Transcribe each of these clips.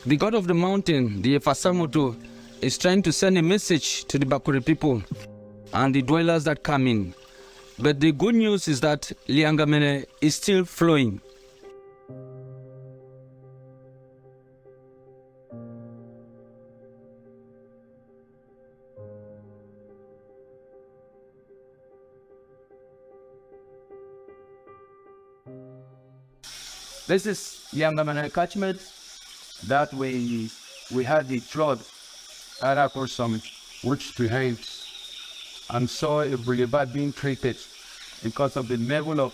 The god of the mountain, the Efasamoto, is trying to send a message to the Bakure people and the dwellers that come in. But the good news is that Liangamene is still flowing. This is Liangamene catchment that we had the flood at our summit, which behaves and saw a boulevard being created because of the level of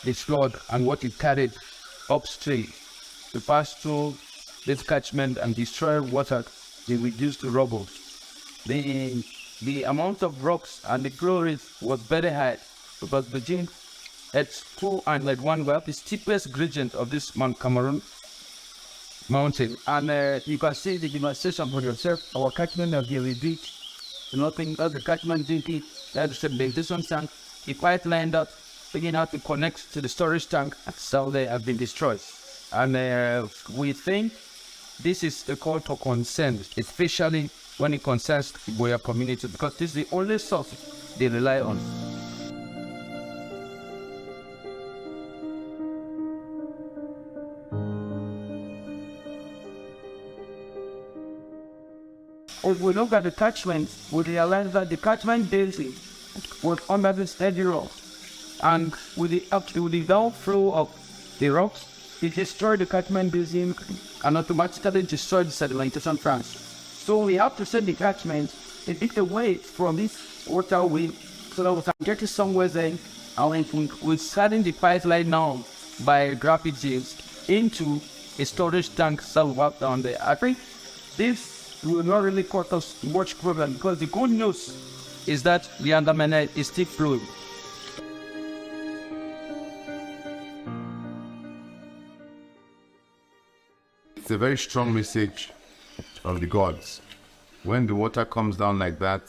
the flood and what it carried upstream to pass through this catchment and destroy water. They reduced to rubble. The amount of rocks and the glories was very high because Beijing at 2 and 1 were the steepest gradient of this Mount Cameroon mountain. And you can see the demonstration for yourself. Our catchment of the beach, nothing else. The catchment didn't eat. That's the vegetation tank. The pipe lined up, figuring out to connect to the storage tank, so they have been destroyed. And we think this is a call to concern, especially when it concerns the Buea community, because this is the only source they rely on. If we look at the catchment, we realize that the catchment basin was under the steady rocks, and with the downflow of the rocks, it destroyed the catchment basin and automatically destroyed the sedimentation tracks. So we have to set the catchment a bit away from this waterway so that we can get it somewhere there, and we're starting the pipeline now by gravities into a storage tank somewhere down there. I think this will not really cause us much problem, because the good news is that the Liangamene is still flowing. It's a very strong message of the gods. When the water comes down like that,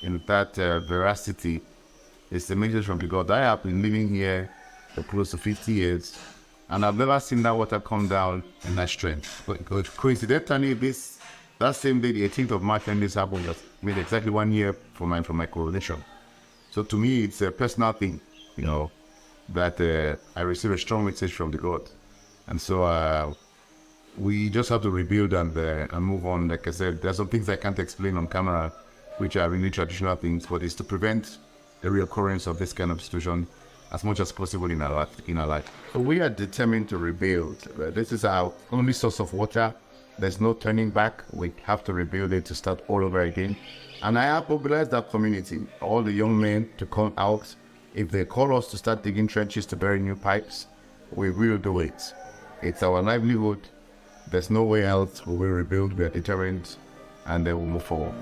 in that veracity, it's a message from the gods. I have been living here for close to 50 years, and I've never seen that water come down in that strength. But coincidentally, that same day, the 18th of March, when this happened, just made exactly 1 year for my coronation. So to me, it's a personal thing, that I receive a strong message from the God. And so we just have to rebuild and move on. Like I said, there's some things I can't explain on camera, which are really traditional things, but it's to prevent the reoccurrence of this kind of situation as much as possible in our life. So we are determined to rebuild. This is our only source of water. There's no turning back. We have to rebuild it to start all over again. And I have mobilized that community, all the young men, to come out. If they call us to start digging trenches to bury new pipes, we will do it. It's our livelihood. There's no way else. We will rebuild. We are determined, and then we'll move forward.